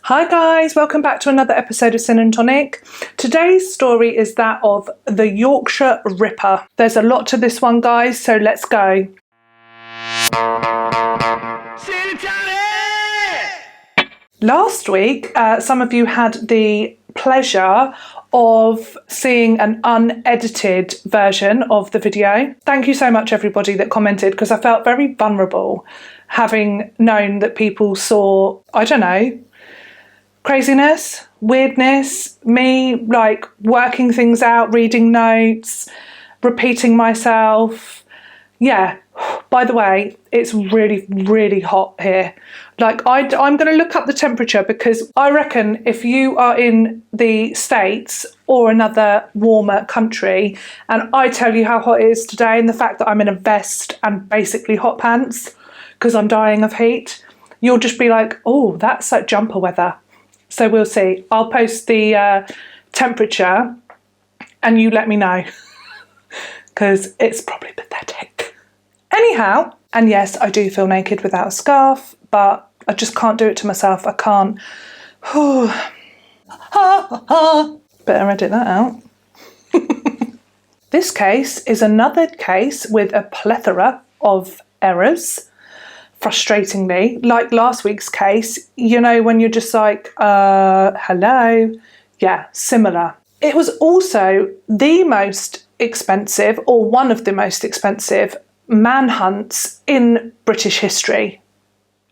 Hi guys, welcome back to another episode of Sin and Tonic. Today's story is that of the Yorkshire Ripper. There's a lot to this one, guys, so let's go. Sin and Tonic! Last week, some of you had the pleasure of seeing an unedited version of the video. Thank you so much, everybody that commented, because I felt very vulnerable having known that people saw, I don't know, craziness, weirdness, me like working things out, reading notes, repeating myself. Yeah, by the way, it's really, really hot here. Like I'm going to look up the temperature because I reckon if you are in the States or another warmer country and I tell you how hot it is today and the fact that I'm in a vest and basically hot pants because I'm dying of heat, you'll just be like, oh, that's like jumper weather. So we'll see. I'll post the temperature and you let me know because it's probably pathetic. Anyhow, and yes, I do feel naked without a scarf, but I just can't do it to myself. I can't. Better edit that out. This case is another case with a plethora of errors. Frustratingly, like last week's case, you know, when you're just like, hello. Yeah, similar. It was also the most expensive, or one of the most expensive, manhunts in British history.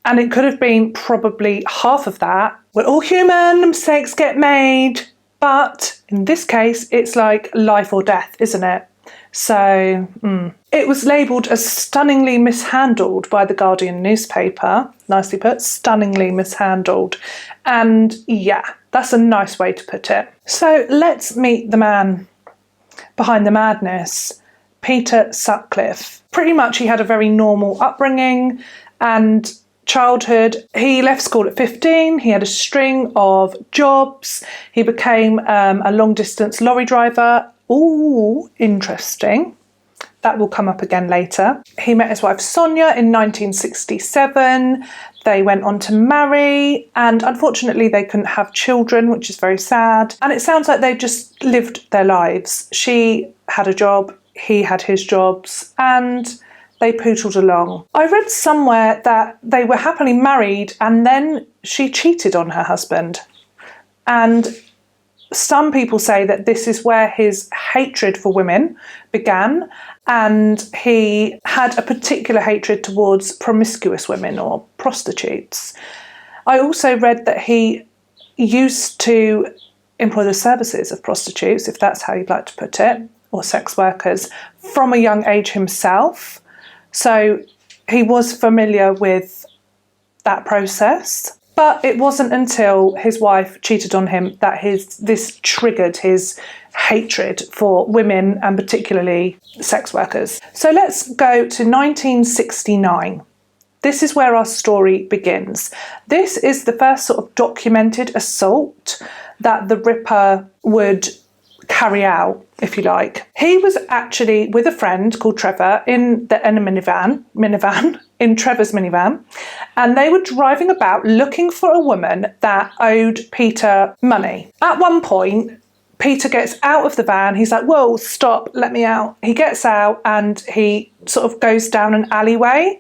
And it could have been probably half of that. We're all human, mistakes get made. But in this case, it's like life or death, isn't it? So, It was labelled as stunningly mishandled by the Guardian newspaper. Nicely put, stunningly mishandled. And yeah, that's a nice way to put it. So let's meet the man behind the madness, Peter Sutcliffe. Pretty much he had a very normal upbringing and childhood. He left school at 15. He had a string of jobs. He became a long-distance lorry driver. Ooh, interesting. That will come up again later. He met his wife Sonia in 1967. They went on to marry, and unfortunately they couldn't have children, which is very sad. And it sounds like they just lived their lives. She had a job, he had his jobs, and they pootled along. I read somewhere that they were happily married and then she cheated on her husband. And some people say that this is where his hatred for women began, and he had a particular hatred towards promiscuous women or prostitutes. I also read that he used to employ the services of prostitutes, if that's how you'd like to put it, or sex workers, from a young age himself. So he was familiar with that process. But it wasn't until his wife cheated on him that this triggered his hatred for women and particularly sex workers. So let's go to 1969. This is where our story begins. This is the first sort of documented assault that the Ripper would carry out, if you like. He was actually with a friend called Trevor in a minivan, in Trevor's minivan, and they were driving about looking for a woman that owed Peter money. At one point, Peter gets out of the van. He's like, whoa, stop, let me out. He gets out and he sort of goes down an alleyway.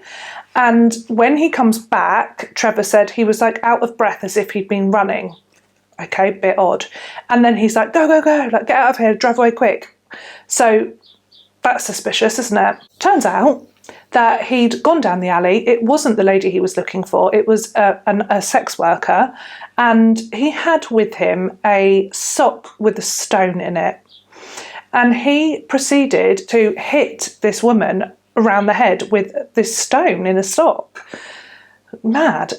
And when he comes back, Trevor said he was like out of breath as if he'd been running. Okay, bit odd. And then he's like, go, go, go, like get out of here, drive away quick. So that's suspicious, isn't it? Turns out that he'd gone down the alley. It wasn't the lady he was looking for. It was a sex worker. And he had with him a sock with a stone in it. And he proceeded to hit this woman around the head with this stone in a sock. Mad.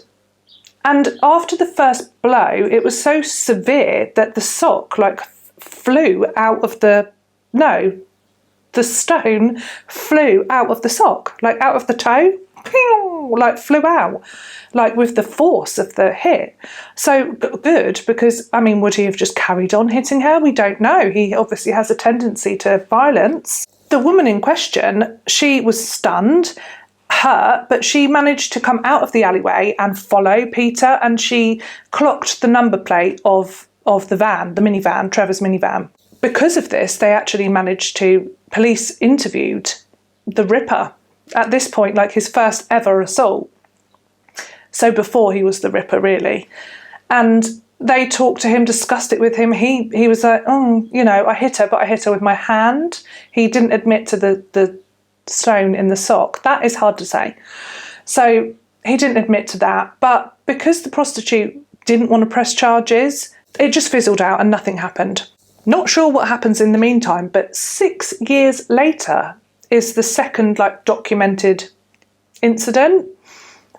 And after the first blow, it was so severe that the sock flew out of the stone flew out of the sock, like out of the toe, flew out, like with the force of the hit. So good, because, I mean, would he have just carried on hitting her? We don't know. He obviously has a tendency to violence. The woman in question, she was stunned. her, but she managed to come out of the alleyway and follow Peter, and she clocked the number plate of the van, the minivan, Trevor's minivan. Because of this, they actually managed to, police interviewed the Ripper at this point, like his first ever assault. So before he was the Ripper, really. And they talked to him, discussed it with him. He was like, I hit her, but I hit her with my hand. He didn't admit to the stone in the sock. That is hard to say. So he didn't admit to that. But because the prostitute didn't want to press charges, it just fizzled out and nothing happened. Not sure what happens in the meantime, but 6 years later is the second documented incident.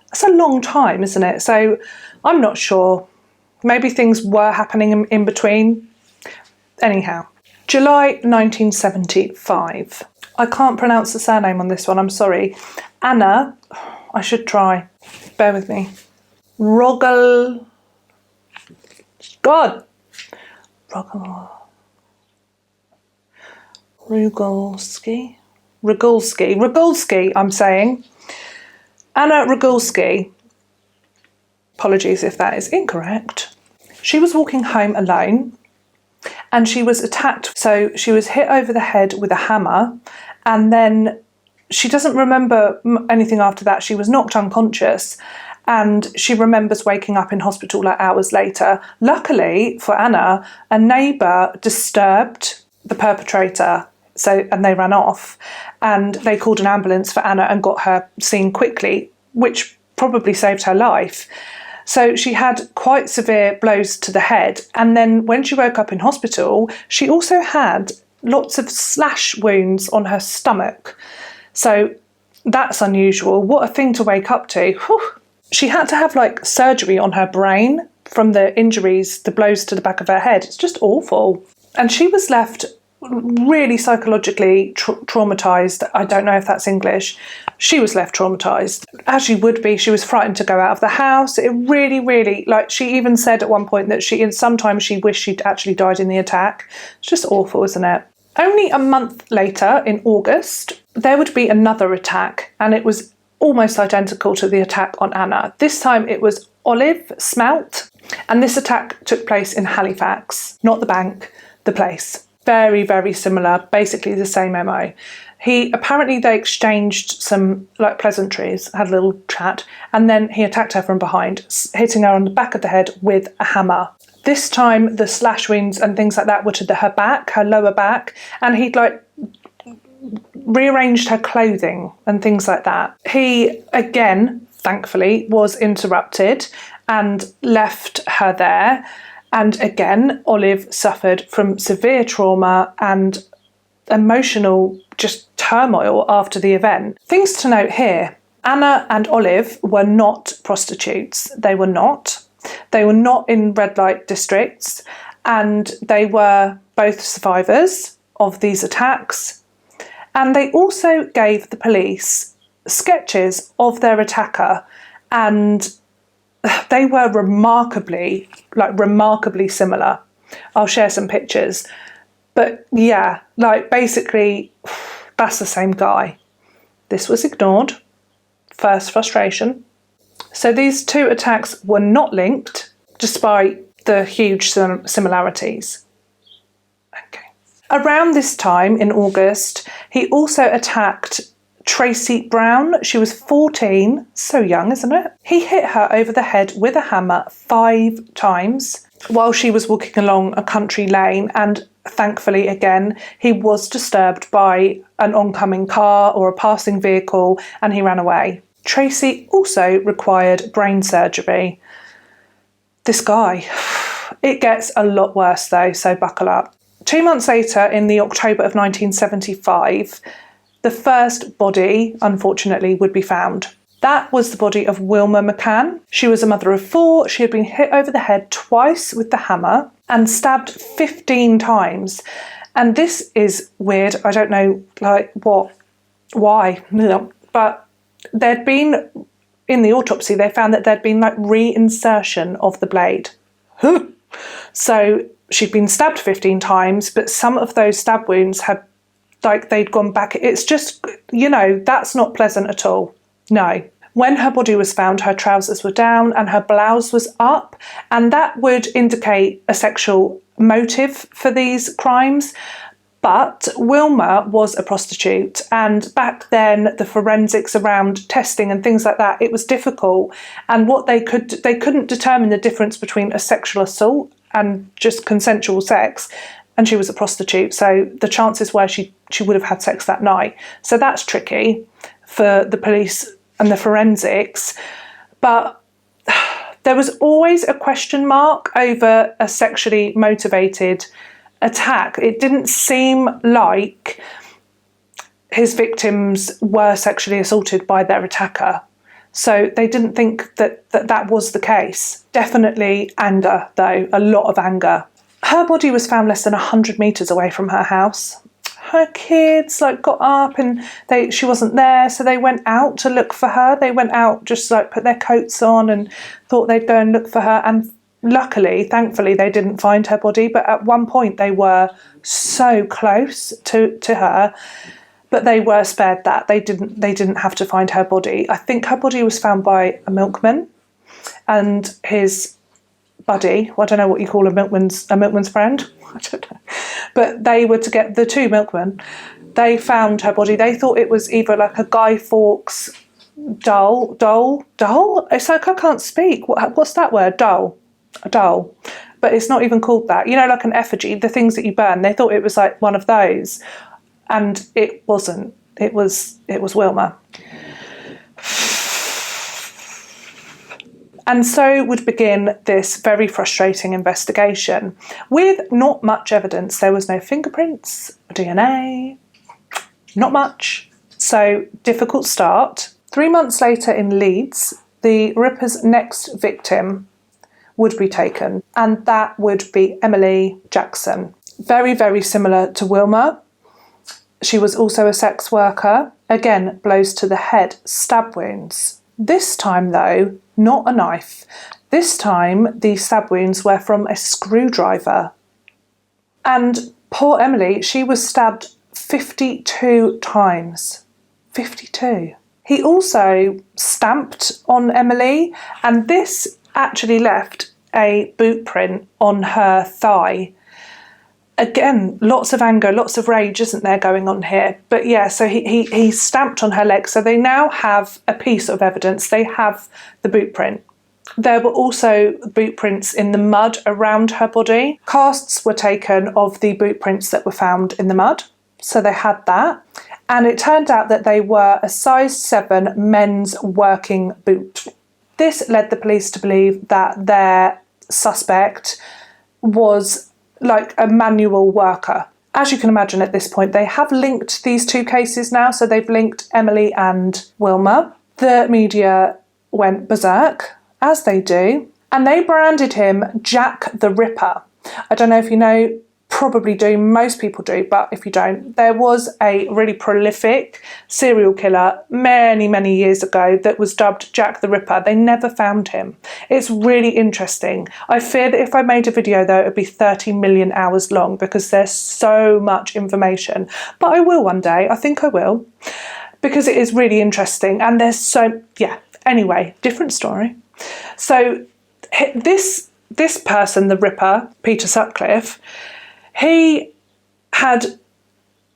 That's a long time, isn't it? So I'm not sure. Maybe things were happening in between. Anyhow, July 1975. I can't pronounce the surname on this one, I'm sorry. Anna, I should try. Bear with me. Rogalski. Rugulski, I'm saying. Anna Rugulski. Apologies if that is incorrect. She was walking home alone and she was attacked. So she was hit over the head with a hammer, and then she doesn't remember anything after that. She was knocked unconscious and she remembers waking up in hospital hours later. Luckily for Anna, a neighbour disturbed the perpetrator, and they ran off, and they called an ambulance for Anna and got her seen quickly, which probably saved her life. So she had quite severe blows to the head, and then when she woke up in hospital, she also had lots of slash wounds on her stomach. So that's unusual. What a thing to wake up to. Whew. She had to have surgery on her brain from the injuries, the blows to the back of her head. It's just awful. And she was left really psychologically traumatised. I don't know if that's English. She was left traumatised. As she would be, she was frightened to go out of the house. It really, really, she even said at one point that sometimes she wished she'd actually died in the attack. It's just awful, isn't it? Only a month later, in August, there would be another attack, and it was almost identical to the attack on Anna. This time it was Olive Smelt, and this attack took place in Halifax, not the bank, the place. Very, very similar, basically the same MO. They exchanged some pleasantries, had a little chat, and then he attacked her from behind, hitting her on the back of the head with a hammer. This time the slash wounds and things like that were to her back, her lower back, and he'd rearranged her clothing and things like that. He, again, thankfully, was interrupted and left her there. And again, Olive suffered from severe trauma and emotional just turmoil after the event. Things to note here. Anna and Olive were not prostitutes. They were not. They were not in red light districts, and they were both survivors of these attacks. And they also gave the police sketches of their attacker, and they were remarkably similar. I'll share some pictures. But yeah, basically, that's the same guy. This was ignored. First frustration. So these two attacks were not linked, despite the huge similarities. Okay. Around this time, in August, he also attacked Tracy Brown. She was 14, so young, isn't it? He hit her over the head with a hammer 5 times while she was walking along a country lane, and thankfully, again, he was disturbed by an oncoming car or a passing vehicle, and he ran away. Tracy also required brain surgery. This guy, it gets a lot worse though, so buckle up. 2 months later, in the October of 1975, the first body, unfortunately, would be found. That was the body of Wilma Mccann. She was a mother of 4. She had been hit over the head twice with the hammer and stabbed 15 times. And this is weird. I don't know, why, but there'd been, in the autopsy, they found that there'd been reinsertion of the blade. So she'd been stabbed 15 times, but some of those stab wounds had, they'd gone back. It's just, that's not pleasant at all. No. When her body was found, her trousers were down and her blouse was up, and that would indicate a sexual motive for these crimes. But Wilma was a prostitute, and back then the forensics around testing and things like that, it was difficult. And what they couldn't determine the difference between a sexual assault and just consensual sex. And she was a prostitute, so the chances were she would have had sex that night. So that's tricky for the police and the forensics. But there was always a question mark over a sexually motivated attack. It didn't seem like his victims were sexually assaulted by their attacker. So they didn't think that was the case. Definitely anger, though, a lot of anger. Her body was found less than 100 metres away from her house. Her kids got up and she wasn't there, so they went out to look for her. They went out, just put their coats on and thought they'd go and look for her. And luckily, thankfully, they didn't find her body. But at one point they were so close to her, but they were spared that. They didn't have to find her body. I think her body was found by a milkman and his buddy. Well, I don't know what you call a milkman's friend. I don't know. But they were to get the two milkmen. They found her body. They thought it was either a Guy Fawkes doll. It's I can't speak. What's that word? A doll. But it's not even called that. Like an effigy, the things that you burn. They thought it was one of those. And it wasn't. It was Wilma. And so would begin this very frustrating investigation with not much evidence. There was no fingerprints, DNA, not much. So difficult start. 3 months later in Leeds, the Ripper's next victim would be taken, and that would be Emily Jackson. Very, very similar to Wilma. She was also a sex worker. Again, blows to the head, stab wounds. This time, though, not a knife. This time, the stab wounds were from a screwdriver. And poor Emily, she was stabbed 52 times. 52. He also stamped on Emily, and this actually left a boot print on her thigh. Again, lots of anger, lots of rage, isn't there, going on here? But yeah, so he stamped on her leg. So they now have a piece of evidence. They have the boot print. There were also boot prints in the mud around her body. Casts were taken of the boot prints that were found in the mud. So they had that. And it turned out that they were a size 7 men's working boot. This led the police to believe that their suspect was a manual worker. As you can imagine at this point, they have linked these two cases now. So they've linked Emily and Wilma. The media went berserk, as they do, and they branded him Jack the Ripper. I don't know if you know, probably do, most people do, but if you don't, there was a really prolific serial killer many, many years ago that was dubbed Jack the Ripper. They never found him. It's really interesting. I fear that if I made a video, though, it would be 30 million hours long because there's so much information. But I will one day. I think I will, because it is really interesting. And there's anyway, different story. So this person, the Ripper, Peter Sutcliffe, he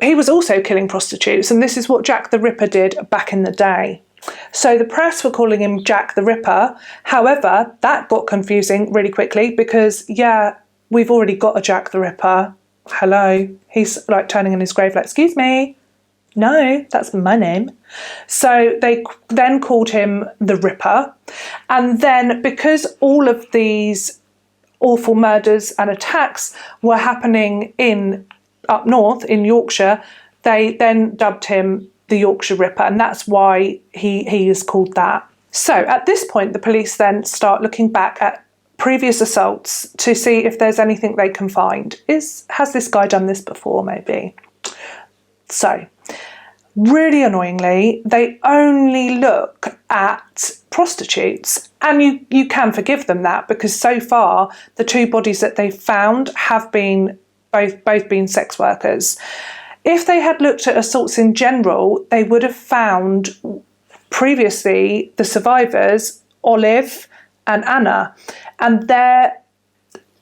was also killing prostitutes, and this is what Jack the Ripper did back in the day. So the press were calling him Jack the Ripper. However, that got confusing really quickly because, we've already got a Jack the Ripper. Hello. He's turning in his grave excuse me. No, that's my name. So they then called him the Ripper. And then because all of these awful murders and attacks were happening up north in Yorkshire, they then dubbed him the Yorkshire Ripper, and that's why he is called that. So at this point, the police then start looking back at previous assaults to see if there's anything they can find. Has this guy done this before, maybe? So, really annoyingly, they only look at prostitutes, and you can forgive them that because so far the two bodies that they've found have been both been sex workers. If they had looked at assaults in general, they would have found previously the survivors, Olive and Anna, and their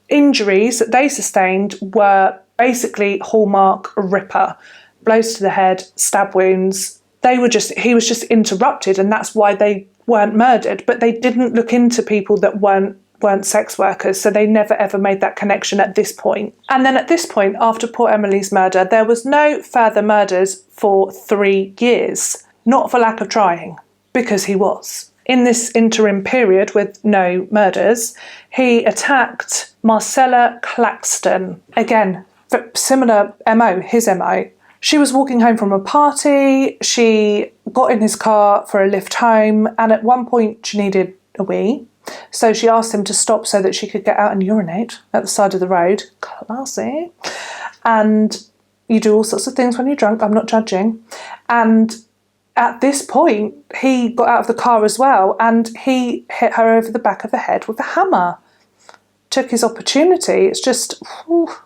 injuries that they sustained were basically hallmark Ripper. Blows to the head, stab wounds. He was just interrupted, and that's why they weren't murdered. But they didn't look into people that weren't sex workers, so they never ever made that connection at this point. And then at this point, after poor Emily's murder, there was no further murders for 3 years. Not for lack of trying, because he was. In this interim period with no murders, he attacked Marcella Claxton. Again, similar MO, his MO. She was walking home from a party, she got in his car for a lift home, and at one point she needed a wee. So she asked him to stop so that she could get out and urinate at the side of the road. Classy. And you do all sorts of things when you're drunk, I'm not judging. And at this point, he got out of the car as well, and he hit her over the back of the head with a hammer. Took his opportunity. It's just,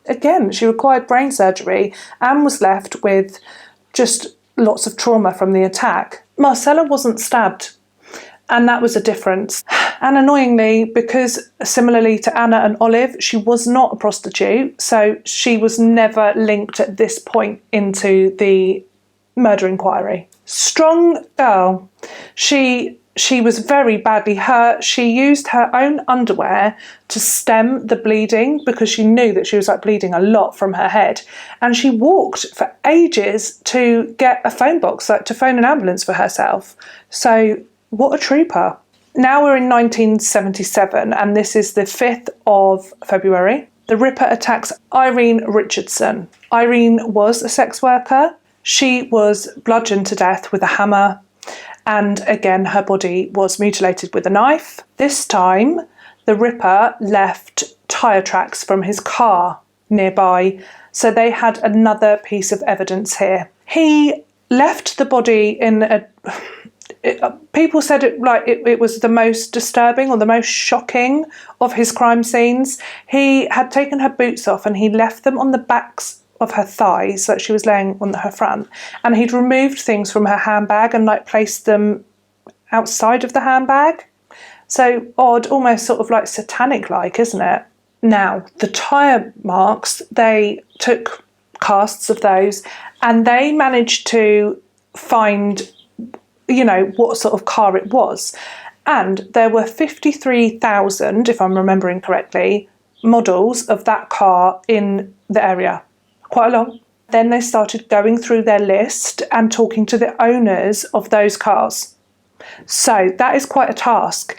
again, she required brain surgery and was left with just lots of trauma from the attack. Marcella wasn't stabbed, and that was a difference. And annoyingly, because similarly to Anna and Olive, she was not a prostitute, so she was never linked at this point into the murder inquiry. Strong girl. She was very badly hurt. She used her own underwear to stem the bleeding because she knew that she was bleeding a lot from her head. And she walked for ages to get a phone box, to phone an ambulance for herself. So what a trooper. Now we're in 1977, and this is the 5th of February. The Ripper attacks Irene Richardson. Irene was a sex worker. She was bludgeoned to death with a hammer. And again, her body was mutilated with a knife. This time, the Ripper left tyre tracks from his car nearby, so they had another piece of evidence here. He left the body in a... people said it was the most disturbing or the most shocking of his crime scenes. He had taken her boots off and he left them on the backs of her thighs, so she was laying on her front, and he'd removed things from her handbag and placed them outside of the handbag. So odd, almost sort of satanic isn't it? Now, the tyre marks, they took casts of those and they managed to find what sort of car it was. And there were 53,000, if I'm remembering correctly, models of that car in the area. Quite a lot. Then they started going through their list and talking to the owners of those cars. So that is quite a task.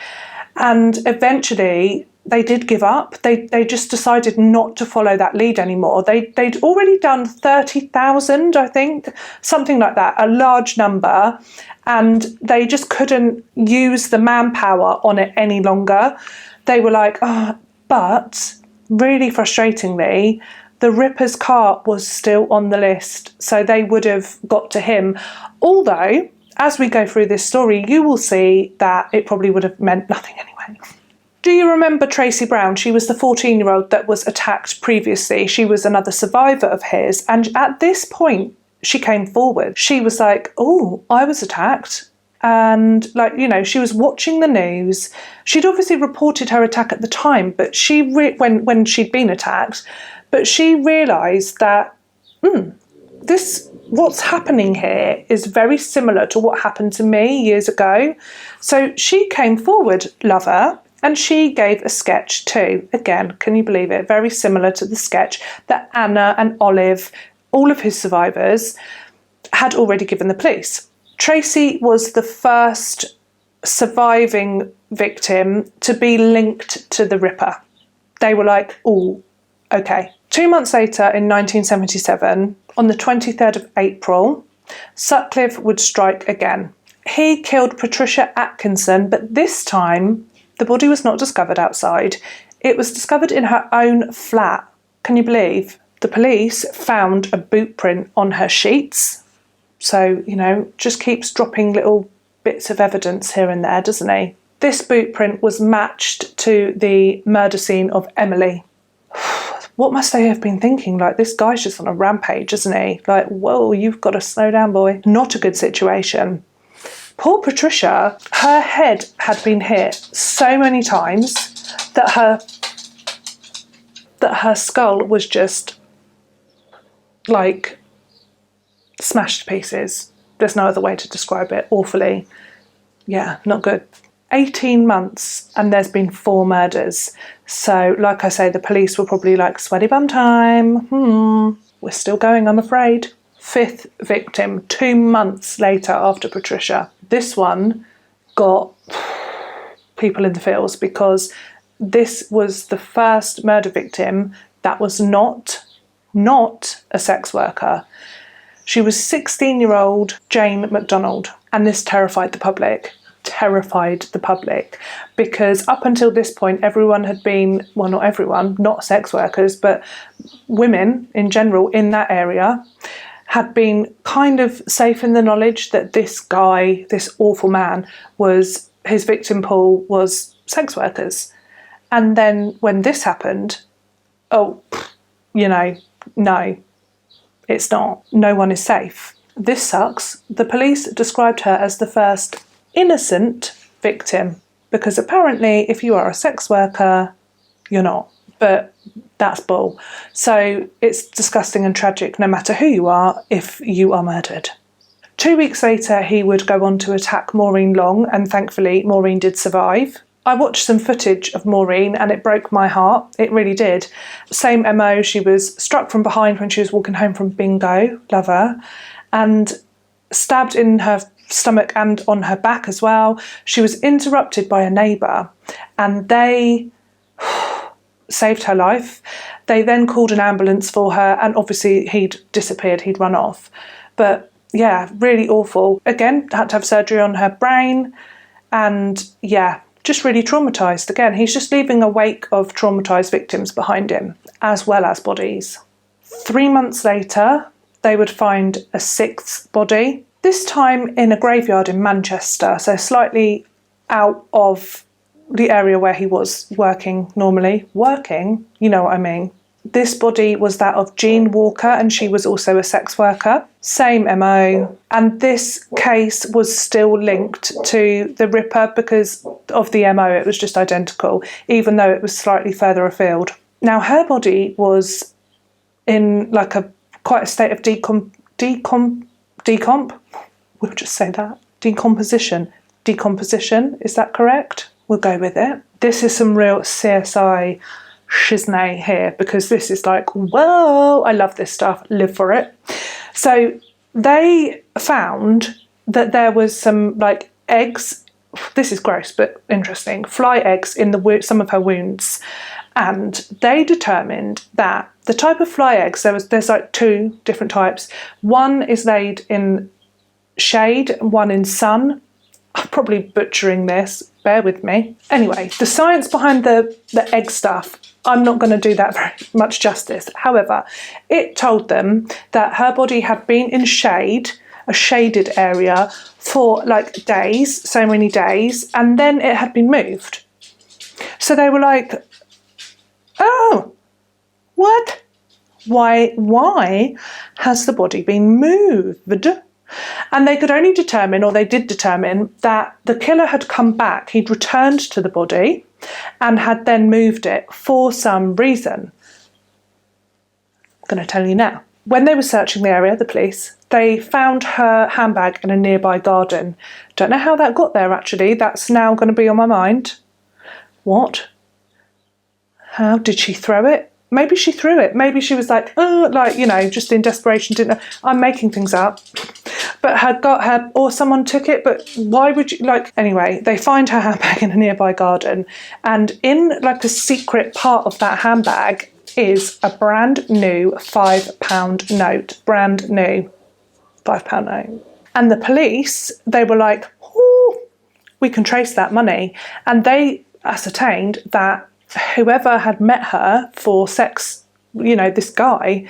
And eventually they did give up. They just decided not to follow that lead anymore. They'd already done 30,000, I think, something like that, a large number. And they just couldn't use the manpower on it any longer. They were but really frustratingly, the Ripper's car was still on the list, so they would have got to him. Although, as we go through this story, you will see that it probably would have meant nothing anyway. Do you remember Tracy Brown? She was the 14-year-old that was attacked previously. She was another survivor of his, and at this point, she came forward. She was oh, I was attacked. And she was watching the news. She'd obviously reported her attack at the time, but when she'd been attacked, but she realised that what's happening here is very similar to what happened to me years ago. So she came forward, lover, and she gave a sketch too. Again, can you believe it? Very similar to the sketch that Anna and Olive, all of his survivors, had already given the police. Tracy was the first surviving victim to be linked to the Ripper. They were oh, okay. 2 months later, in 1977, on the 23rd of April, Sutcliffe would strike again. He killed Patricia Atkinson, but this time the body was not discovered outside. It was discovered in her own flat. Can you believe? The police found a boot print on her sheets. So, just keeps dropping little bits of evidence here and there, doesn't he? This boot print was matched to the murder scene of Emily. What must they have been thinking? This guy's just on a rampage, isn't he? Whoa, you've got to slow down, boy. Not a good situation. Poor Patricia, her head had been hit so many times that her skull was just like smashed to pieces. There's no other way to describe it. Awfully. Yeah, not good. 18 months and there's been 4 murders. So, like I say, the police were probably like, sweaty bum time. We're still going, I'm afraid. 5th victim, 2 months later after Patricia. This one got people in the feels because this was the first murder victim that was not a sex worker. She was 16-year-old Jane McDonald, and this terrified the public, because up until this point everyone had been, well, not everyone, not sex workers, but women in general in that area had been kind of safe in the knowledge that this guy, this awful man, was, his victim pool was sex workers. And then when this happened, no, it's not. No one is safe. This sucks. The police described her as the first innocent victim, because apparently if you are a sex worker, you're not. But that's bull. So it's disgusting and tragic no matter who you are if you are murdered. 2 weeks later, he would go on to attack Maureen Long, and thankfully Maureen did survive. I watched some footage of Maureen and it broke my heart. It really did. Same MO, she was struck from behind when she was walking home from bingo, love her, and stabbed in her stomach and on her back as well. She was interrupted by a neighbour and they saved her life. They then called an ambulance for her and obviously he'd disappeared, he'd run off. But yeah, really awful. Again, had to have surgery on her brain and yeah, just really traumatised. Again, he's just leaving a wake of traumatised victims behind him, as well as bodies. 3 months later, they would find a 6th body, this time in a graveyard in Manchester, so slightly out of the area where he was working normally. Working, you know what I mean. This body was that of Jean Walker, and she was also a sex worker. Same MO. And this case was still linked to the Ripper because of the MO. It was just identical, even though it was slightly further afield. Now, her body was in like quite a state of we'll just say that. Decomposition, is that correct? We'll go with it. This is some real CSI shiznay here, because this is like, whoa, I love this stuff, live for it. So they found that there was some like eggs, this is gross but interesting, fly eggs in some of her wounds, and they determined that the type of fly eggs, there's like 2 different types. One is laid in shade and one in sun. I'm probably butchering this, bear with me. Anyway, the science behind the egg stuff, I'm not going to do that very much justice. However, it told them that her body had been in shade, a shaded area, for like days, so many days, and then it had been moved. So they were like, oh, what? Why has the body been moved? And they could only determine, or they did determine, that the killer had come back, he'd returned to the body and had then moved it for some reason. I'm going to tell you now. When they were searching the area, the police, they found her handbag in a nearby garden. Don't know how that got there, actually. That's now going to be on my mind. What? How did she throw it? Maybe she threw it. Maybe she was like, oh, like, you know, just in desperation, didn't know. I'm making things up. But or someone took it, but why would you, like, anyway, they find her handbag in a nearby garden, and in like a secret part of that handbag is a brand new £5 note. Brand new £5 note. And the police, they were like, oh, we can trace that money. And they ascertained that whoever had met her for sex, you know, this guy,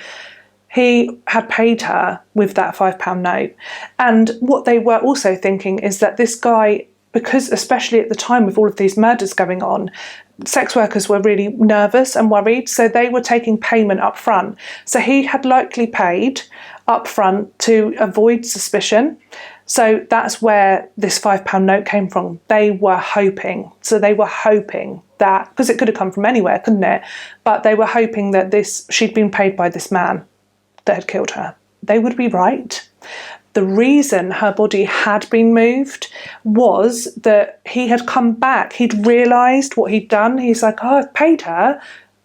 he had paid her with that £5 note. And what they were also thinking is that this guy, because especially at the time with all of these murders going on, sex workers were really nervous and worried, so they were taking payment up front. So he had likely paid up front to avoid suspicion. So that's where this £5 note came from. They were hoping. So they were hoping that, because it could have come from anywhere, couldn't it? But they were hoping that she'd been paid by this man that had killed her. They would be right. The reason her body had been moved was that he had come back. He'd realised what he'd done. He's like, oh, I've paid her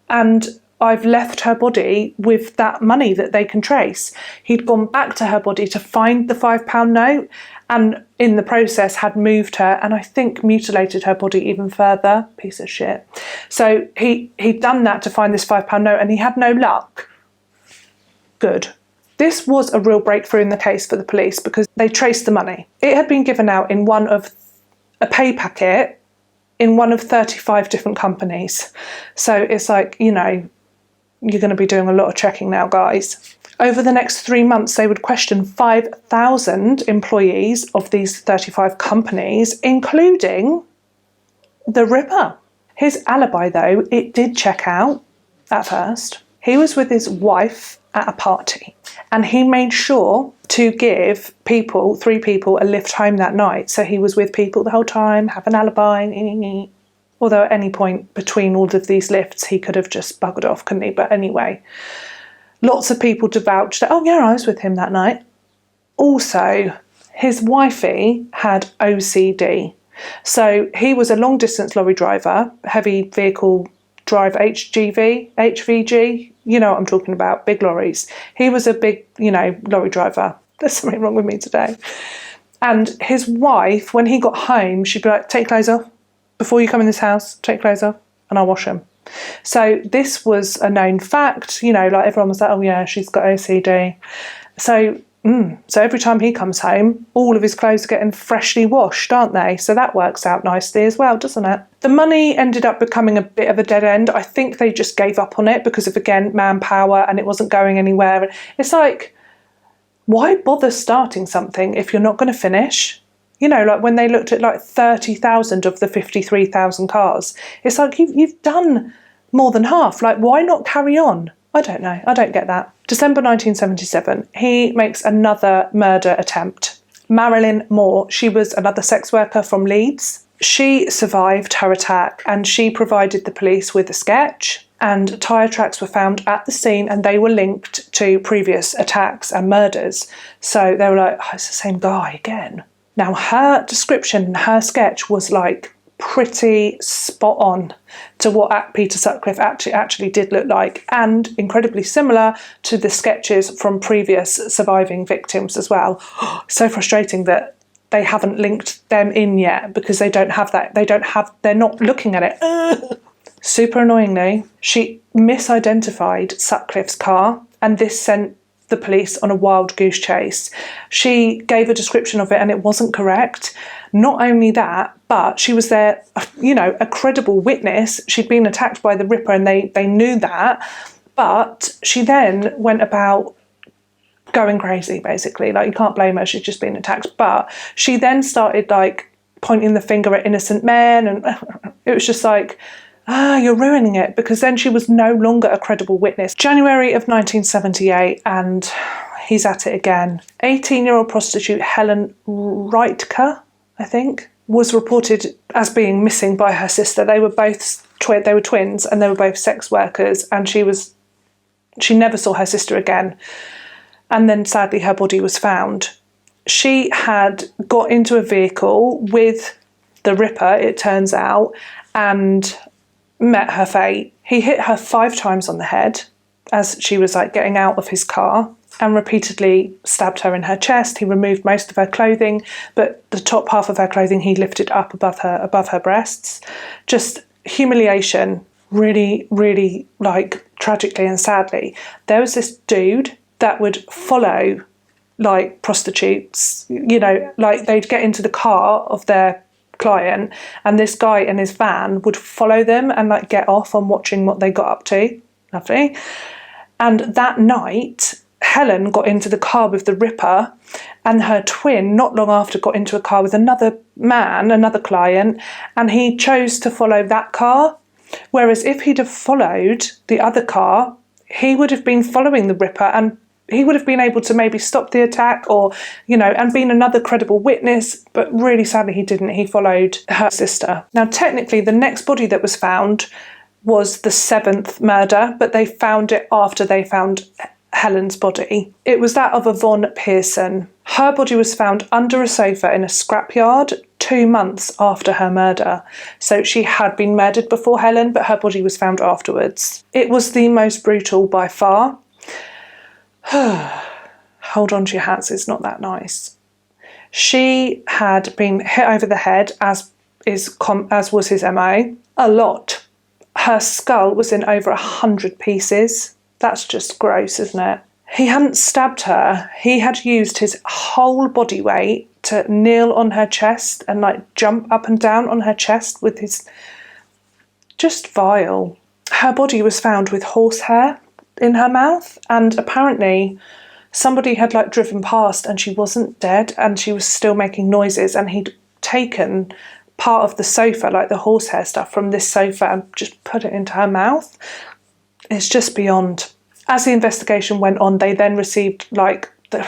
and I've left her body with that money that they can trace. He'd gone back to her body to find the £5 note, and in the process had moved her and I think mutilated her body even further. Piece of shit. So he'd done that to find this £5 note and he had no luck. Good. This was a real breakthrough in the case for the police because they traced the money. It had been given out in a pay packet in one of 35 different companies. So it's like, you know, you're going to be doing a lot of checking now, guys. Over the next 3 months, they would question 5,000 employees of these 35 companies, including the Ripper. His alibi, though, it did check out at first. He was with his wife at a party and he made sure to give 3 people a lift home that night. So he was with people the whole time, have an alibi. Although at any point between all of these lifts, he could have just buggered off, couldn't he? But anyway, lots of people to vouch that, oh yeah, I was with him that night. Also, his wifey had OCD. So he was a long distance lorry driver, heavy vehicle drive, HVG, you know what I'm talking about, big lorries. He was a big, lorry driver. There's something wrong with me today. And his wife, when he got home, she'd be like, take clothes off. Before you come in this house, take clothes off and I'll wash them. So this was a known fact, like everyone was like, oh yeah, she's got OCD. So every time he comes home, all of his clothes are getting freshly washed, aren't they? So that works out nicely as well, doesn't it? The money ended up becoming a bit of a dead end. I think they just gave up on it because of, again, manpower, and it wasn't going anywhere. It's like, why bother starting something if you're not going to finish? Like when they looked at like 30,000 of the 53,000 cars, it's like you've done more than half. Like, why not carry on? I don't know. I don't get that. December 1977, he makes another murder attempt. Marilyn Moore, she was another sex worker from Leeds. She survived her attack and she provided the police with a sketch, and tyre tracks were found at the scene and they were linked to previous attacks and murders. So they were like, oh, it's the same guy again. Now, her description, her sketch was like pretty spot on to what Peter Sutcliffe actually did look like, and incredibly similar to the sketches from previous surviving victims as well. So frustrating that they haven't linked them in yet because they don't have that. They're not looking at it. Super annoyingly, she misidentified Sutcliffe's car, and this sent the police on a wild goose chase. She gave a description of it and it wasn't correct. Not only that, but she was there, a credible witness. She'd been attacked by the Ripper and they knew that, but she then went about going crazy, basically. Like, you can't blame her, she's just been attacked. But she then started like pointing the finger at innocent men, and it was just like, you're ruining it, because then she was no longer a credible witness. January of 1978, and he's at it again. 18-year-old prostitute Helen Reitker, I think, was reported as being missing by her sister. They were both they were twins and they were both sex workers, and she never saw her sister again. And then sadly her body was found. She had got into a vehicle with the Ripper, it turns out, and met her fate. He hit her 5 times on the head as she was like getting out of his car, and repeatedly stabbed her in her chest. He removed most of her clothing, but the top half of her clothing he lifted up above her breasts. Just humiliation, really, really, like, tragically and sadly. There was this dude that would follow like prostitutes, like they'd get into the car of their client and this guy in his van would follow them and like get off on watching what they got up to. Lovely. And that night Helen got into the car with the Ripper, and her twin not long after got into a car with another man, another client, and he chose to follow that car. Whereas if he'd have followed the other car, he would have been following the Ripper, and have been able to maybe stop the attack or, and been another credible witness, but really sadly he didn't. He followed her sister. Now, technically, the next body that was found was the 7th murder, but they found it after they found Helen's body. It was that of Yvonne Pearson. Her body was found under a sofa in a scrapyard 2 months after her murder. So she had been murdered before Helen, but her body was found afterwards. It was the most brutal by far. Hold on to your hats, it's not that nice. She had been hit over the head, as was his MO, a lot. Her skull was in over 100 pieces. That's just gross, isn't it? He hadn't stabbed her. He had used his whole body weight to kneel on her chest and jump up and down on her chest with his... Just vile. Her body was found with horsehair in her mouth, and apparently somebody had driven past and she wasn't dead and she was still making noises, and he'd taken part of the sofa, the horsehair stuff from this sofa, and just put it into her mouth. It's just beyond. As the investigation went on, they then received the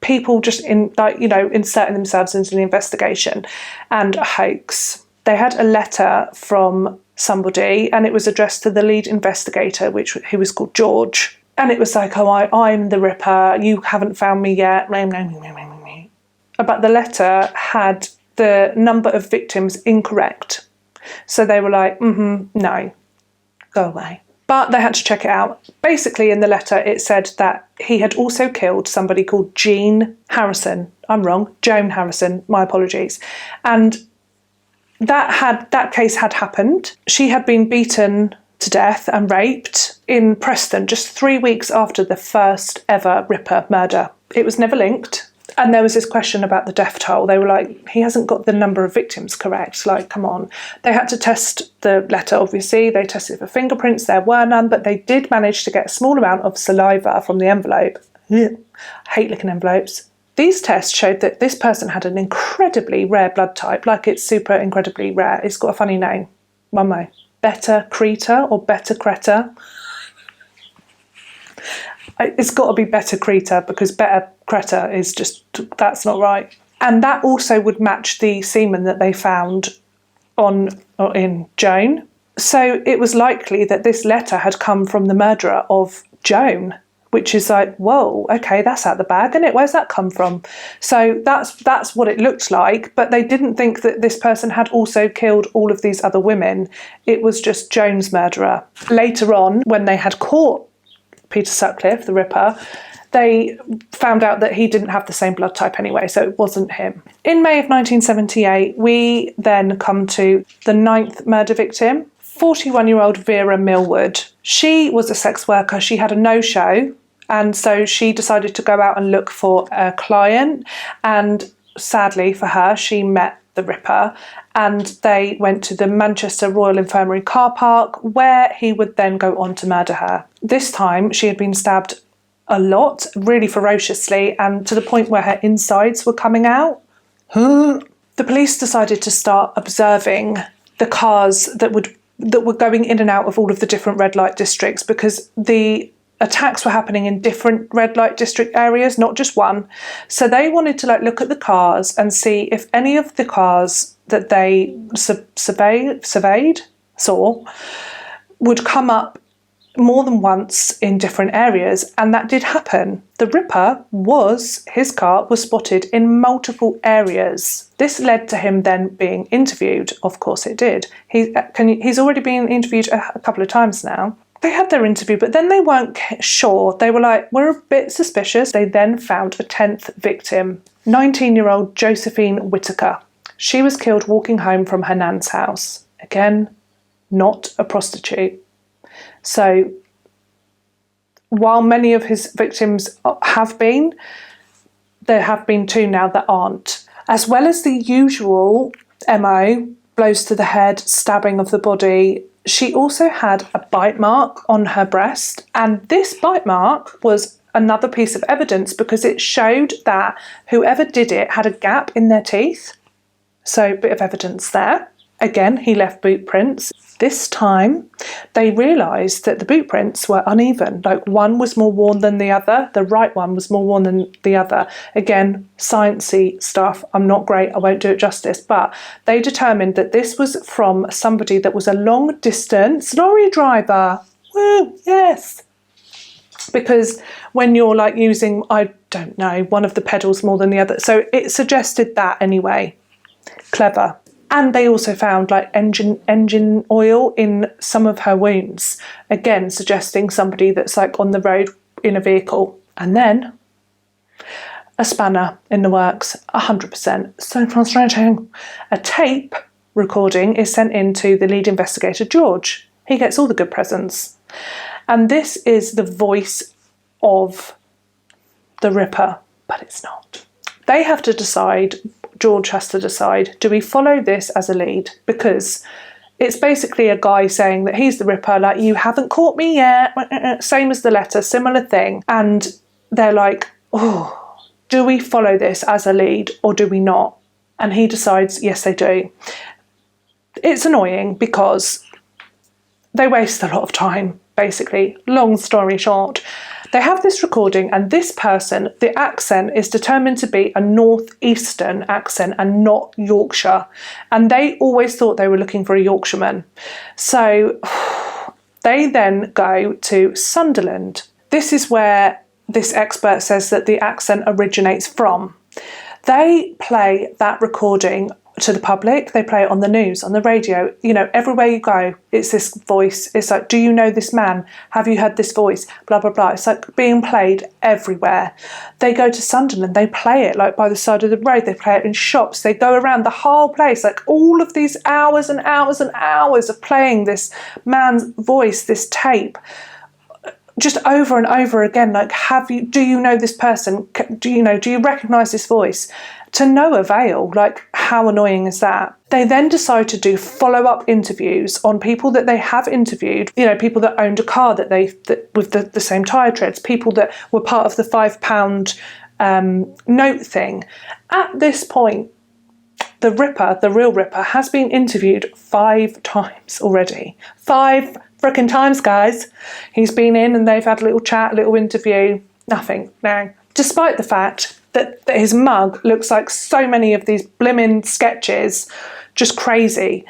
people just inserting themselves into the investigation, and a hoax. They had a letter from somebody, and it was addressed to the lead investigator, who was called George. And it was I'm the Ripper, you haven't found me yet. But the letter had the number of victims incorrect. So they were no, go away. But they had to check it out. Basically, in the letter, it said that he had also killed somebody called Joan Harrison. I'm wrong, Joan Harrison, my apologies. And that case had happened. She had been beaten to death and raped in Preston just 3 weeks after the first ever Ripper murder. It was never linked. And there was this question about the death toll. They were he hasn't got the number of victims correct. Come on. They had to test the letter, obviously. They tested for fingerprints. There were none, but they did manage to get a small amount of saliva from the envelope. I hate licking envelopes. These tests showed that this person had an incredibly rare blood type, it's super incredibly rare. It's got a funny name. One more. Beta Creta or Beta Creta. It's got to be Beta Creta, because Beta Creta is just, that's not right. And that also would match the semen that they found in Joan. So it was likely that this letter had come from the murderer of Joan, which is whoa, okay, that's out the bag, isn't it? Where's that come from? So that's what it looked like, but they didn't think that this person had also killed all of these other women. It was just Joan's murderer. Later on, when they had caught Peter Sutcliffe, the Ripper, they found out that he didn't have the same blood type anyway, so it wasn't him. In May of 1978, we then come to the 9th murder victim, 41-year-old Vera Millwood. She was a sex worker. She had a no-show, and so she decided to go out and look for a client, and sadly for her, she met the Ripper, and they went to the Manchester Royal Infirmary car park, where he would then go on to murder her. This time she had been stabbed a lot, really ferociously, and to the point where her insides were coming out. The police decided to start observing the cars that were going in and out of all of the different red light districts, because the attacks were happening in different red light district areas, not just one. So they wanted to look at the cars and see if any of the cars that they saw would come up more than once in different areas, and that did happen. The Ripper his car was spotted in multiple areas. This led to him then being interviewed. Of course it did. He's already been interviewed a couple of times now. They had their interview, but then they weren't sure. They were we're a bit suspicious. They then found a 10th victim, 19-year-old Josephine Whitaker. She was killed walking home from her nan's house. Again, not a prostitute. So while many of his victims have been, there have been 2 now that aren't. As well as the usual MO, blows to the head, stabbing of the body, she also had a bite mark on her breast, and this bite mark was another piece of evidence because it showed that whoever did it had a gap in their teeth. So a bit of evidence there. Again, he left boot prints. This time, they realised that the boot prints were uneven. Like, one was more worn than the other. The right one was more worn than the other. Again, sciencey stuff. I'm not great. I won't do it justice. But they determined that this was from somebody that was a long-distance lorry driver. Woo, yes. Because when you're like using, I don't know, one of the pedals more than the other. So it suggested that anyway. Clever. And they also found like engine oil in some of her wounds. Again, suggesting somebody that's like on the road in a vehicle. And then a spanner in the works, 100%. So frustrating. A tape recording is sent in to the lead investigator, George. He gets all the good presents. And this is the voice of the Ripper, but it's not. They have to decide, George has to decide, do we follow this as a lead? Because it's basically a guy saying that he's the Ripper, like, you haven't caught me yet, same as the letter, similar thing. And they're like, oh, do we follow this as a lead or do we not? And he decides, yes, they do. It's annoying because they waste a lot of time, basically. Long story short. They have this recording and this person, the accent is determined to be a northeastern accent and not Yorkshire. And they always thought they were looking for a Yorkshireman. So they then go to Sunderland. This is where this expert says that the accent originates from. They play that recording to the public. They play it on the news, on the radio, you know, everywhere you go, it's this voice. It's like, do you know this man? Have you heard this voice? Blah, blah, blah. It's like being played everywhere. They go to Sunderland, they play it like by the side of the road, they play it in shops, they go around the whole place, like all of these hours and hours and hours of playing this man's voice, this tape, just over and over again. Like, do you know this person? Do you recognise this voice? To no avail. Like, how annoying is that? They then decide to do follow-up interviews on people that they have interviewed, you know, people that owned a car that with the same tyre treads, people that were part of the £5 note thing. At this point, the Ripper, the real Ripper, has been interviewed 5 times already. 5 frickin' times, guys. He's been in and they've had a little chat, a little interview. Nothing. No. Despite the fact that his mug looks like so many of these blimmin' sketches, just crazy.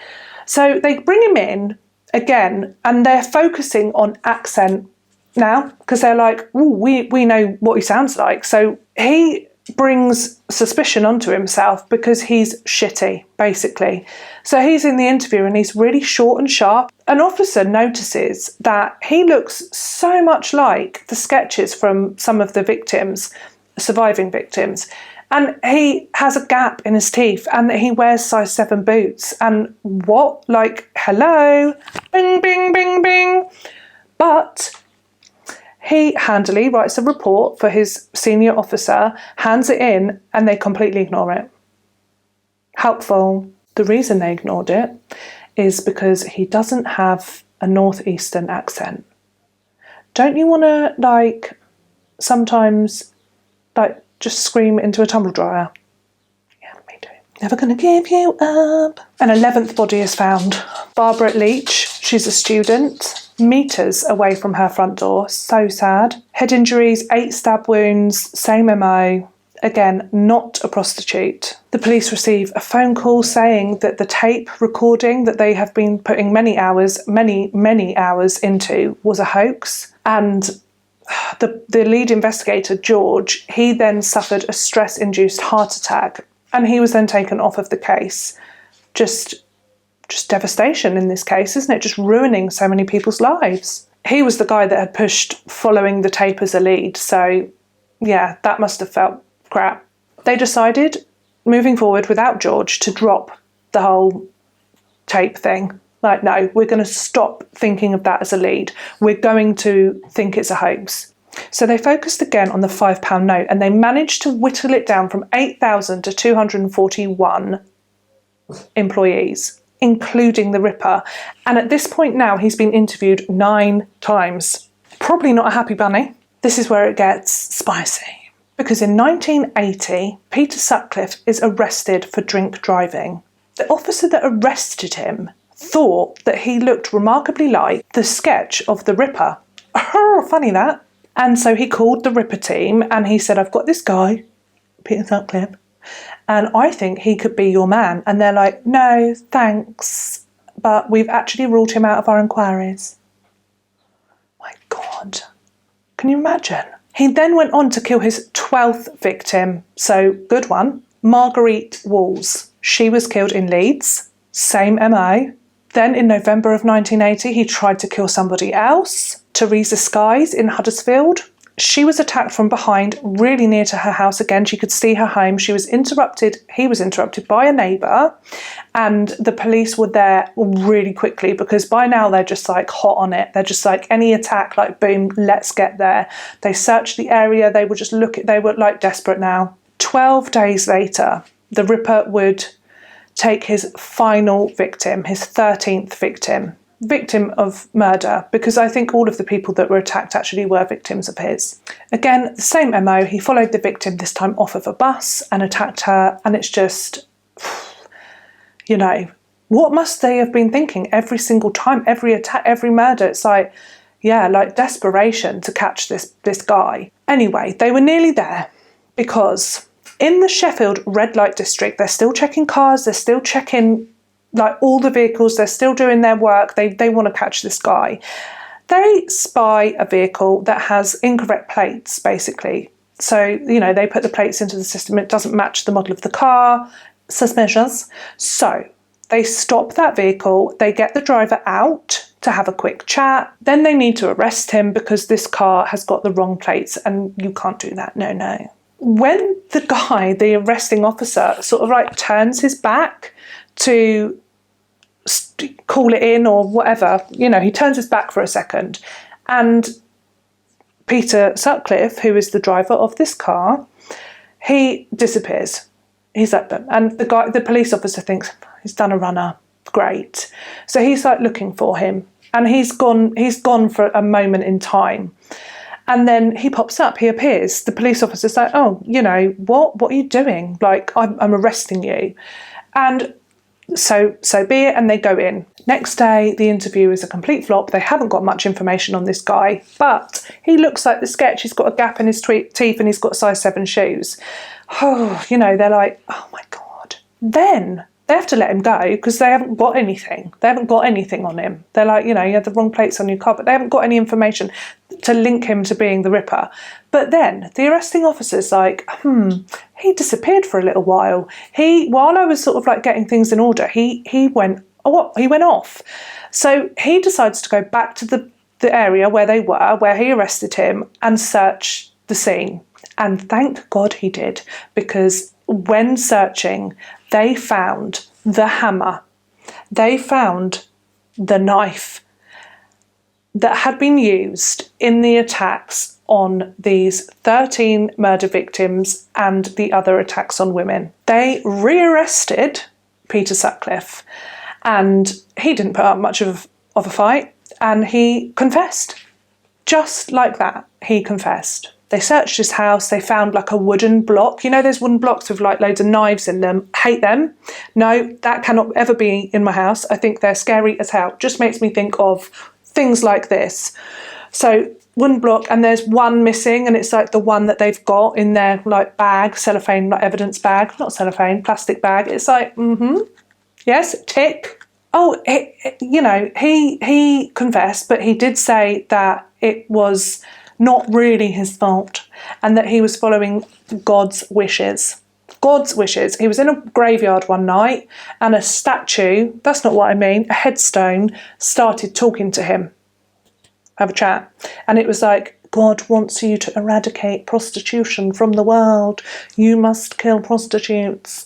So they bring him in again and they're focusing on accent now because they're like, ooh, we know what he sounds like. So he brings suspicion onto himself because he's shitty, basically. So he's in the interview and he's really short and sharp. An officer notices that he looks so much like the sketches from some of the victims, surviving victims, and he has a gap in his teeth and he wears size 7 boots. And what? Like, hello? Bing, bing, bing, bing. But he handily writes a report for his senior officer, hands it in, and they completely ignore it. Helpful. The reason they ignored it is because he doesn't have a northeastern accent. Don't you want to, like, sometimes, like, just scream into a tumble dryer? Yeah, me too. Never gonna give you up. An 11th body is found. Barbara Leach, she's a student, metres away from her front door. So sad. Head injuries, 8 stab wounds, same MO. Again, not a prostitute. The police receive a phone call saying that the tape recording that they have been putting many hours into was a hoax. And the lead investigator, George, he then suffered a stress-induced heart attack and he was then taken off of the case. Just devastation in this case, isn't it? Just ruining so many people's lives. He was the guy that had pushed following the tape as a lead. So, yeah, that must have felt crap. They decided, moving forward without George, to drop the whole tape thing. Like, no, we're going to stop thinking of that as a lead. We're going to think it's a hoax. So they focused again on the £5 note and they managed to whittle it down from 8,000 to 241 employees, including the Ripper. And at this point now, he's been interviewed 9 times. Probably not a happy bunny. This is where it gets spicy. Because in 1980, Peter Sutcliffe is arrested for drink driving. The officer that arrested him thought that he looked remarkably like the sketch of the Ripper. Oh, funny that. And so he called the Ripper team and he said, I've got this guy, Peter Sutcliffe, and I think he could be your man. And they're like, no, thanks, but we've actually ruled him out of our inquiries. My God. Can you imagine? He then went on to kill his 12th victim. So, good one. Marguerite Walls. She was killed in Leeds. Same MO. Then in November of 1980, he tried to kill somebody else. Teresa Skies in Huddersfield. She was attacked from behind, really near to her house. Again, she could see her home. He was interrupted by a neighbour, and the police were there really quickly because by now they're just like hot on it. They're just like any attack, like boom, let's get there. They searched the area. They were like desperate now. 12 days later, the Ripper would take his final victim, his 13th victim of murder, because I think all of the people that were attacked actually were victims of his. Again, the same MO. He followed the victim, this time off of a bus, and attacked her. And it's just, you know, what must they have been thinking every single time, every attack, every murder? It's like, yeah, like desperation to catch this guy. Anyway, they were nearly there because in the Sheffield red light district, they're still checking cars, they're still checking like all the vehicles, they're still doing their work. They want to catch this guy. They spy a vehicle that has incorrect plates, basically. So, you know, they put the plates into the system. It doesn't match the model of the car. Suspicious. So they stop that vehicle. They get the driver out to have a quick chat. Then they need to arrest him because this car has got the wrong plates and you can't do that. No. When the arresting officer sort of like turns his back to call it in or whatever, you know, he turns his back for a second, and Peter Sutcliffe, who is the driver of this car, he disappears. He's like, and the police officer thinks he's done a runner. Great. So he's like looking for him, and he's gone for a moment in time. And then he pops up, he appears. The police officer's like, oh, you know, what are you doing? Like, I'm arresting you. And so be it, and they go in. Next day, the interview is a complete flop. They haven't got much information on this guy, but he looks like the sketch. He's got a gap in his teeth and he's got size 7 shoes. Oh, you know, they're like, oh my God. Then they have to let him go because they haven't got anything. They haven't got anything on him. They're like, you know, you had the wrong plates on your car, but they haven't got any information to link him to being the Ripper. But then the arresting officer's like, he disappeared for a little while. While I was sort of like getting things in order, he went off. So he decides to go back to the area where they were, where he arrested him, and search the scene. And thank God he did, because when searching, they found the hammer. They found the knife that had been used in the attacks on these 13 murder victims and the other attacks on women. They rearrested Peter Sutcliffe, and he didn't put up much of a fight, and he confessed. Just like that, he confessed. They searched his house, they found like a wooden block. You know those wooden blocks with like loads of knives in them? Hate them. No, that cannot ever be in my house. I think they're scary as hell. Just makes me think of things like this. So wooden block, and there's one missing, and it's like the one that they've got in their like bag, cellophane, like evidence bag, not cellophane, plastic bag. It's like, yes, tick. Oh, he confessed, but he did say that it was not really his fault, and that he was following God's wishes. God's wishes. He was in a graveyard one night, and a statue, that's not what I mean, a headstone, started talking to him. Have a chat. And it was like, God wants you to eradicate prostitution from the world. You must kill prostitutes.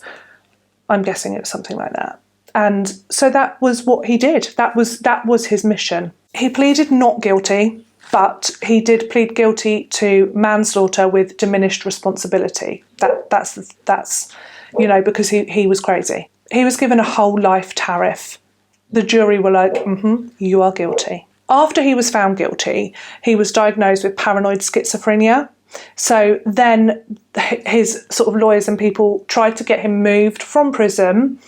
I'm guessing it was something like that. And so that was what he did. That was his mission. He pleaded not guilty, but he did plead guilty to manslaughter with diminished responsibility. That's you know, because he was crazy. He was given a whole life tariff. The jury were like, you are guilty. After he was found guilty, he was diagnosed with paranoid schizophrenia. So then his sort of lawyers and people tried to get him moved from prison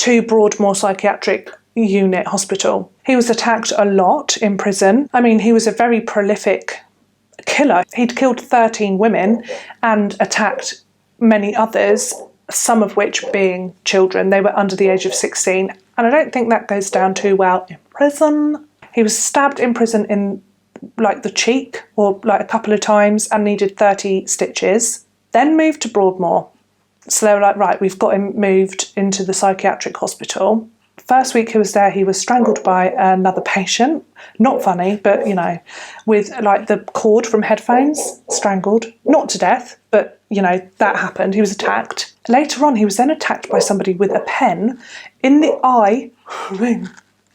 to Broadmoor Psychiatric Unit Hospital. He was attacked a lot in prison. I mean, he was a very prolific killer. He'd killed 13 women and attacked many others, some of which being children. They were under the age of 16, and I don't think that goes down too well in prison. He was stabbed in prison in like the cheek or like a couple of times and needed 30 stitches. Then moved to Broadmoor. So they were like, right, we've got him moved into the psychiatric hospital. First week he was there, he was strangled by another patient. Not funny, but, you know, with like the cord from headphones, strangled. Not to death, but, you know, that happened. He was attacked. Later on, he was then attacked by somebody with a pen in the eye.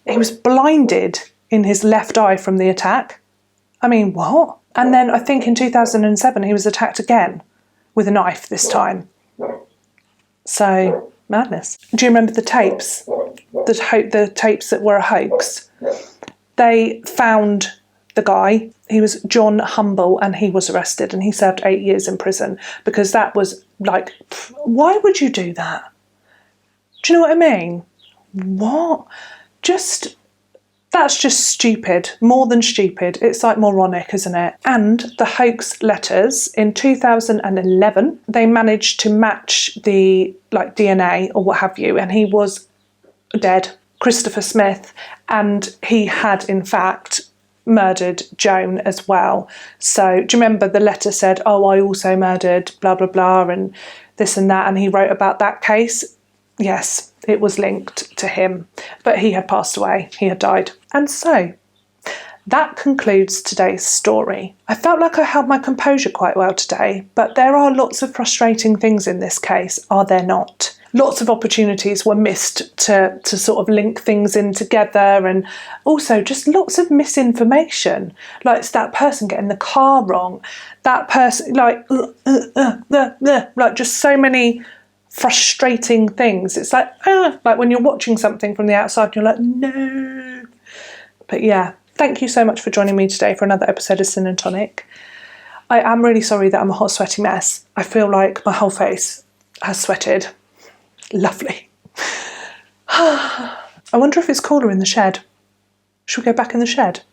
He was blinded in his left eye from the attack. I mean, what? And then I think in 2007, he was attacked again with a knife this time. So, madness. Do you remember the tapes? The tapes that were a hoax? They found the guy. He was John Humble, and he was arrested, and he served 8 years in prison because that was like, why would you do that? Do you know what I mean? What? That's just stupid, more than stupid. It's like moronic, isn't it? And the hoax letters in 2011, they managed to match the like DNA or what have you, and he was dead, Christopher Smith, and he had in fact murdered Joan as well. So do you remember the letter said, oh, I also murdered blah, blah, blah, and this and that, and he wrote about that case? Yes, it was linked to him, but he had passed away, he had died. And so, that concludes today's story. I felt like I held my composure quite well today, but there are lots of frustrating things in this case, are there not? Lots of opportunities were missed to sort of link things in together, and also just lots of misinformation. Like, it's that person getting the car wrong, that person, like just so many frustrating things. It's like when you're watching something from the outside, you're like, no. But yeah, thank you so much for joining me today for another episode of Sin and Tonic. I am really sorry that I'm a hot, sweaty mess. I feel like my whole face has sweated. Lovely. I wonder if it's cooler in the shed. Should we go back in the shed?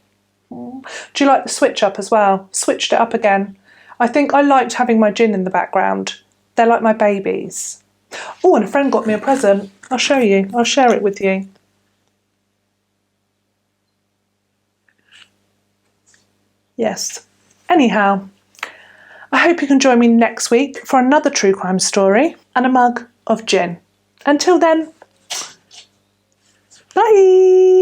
Do you like the switch up as well? Switched it up again. I think I liked having my gin in the background. They're like my babies. Oh, and a friend got me a present. I'll show you. I'll share it with you. Yes. Anyhow, I hope you can join me next week for another true crime story and a mug of gin. Until then, bye!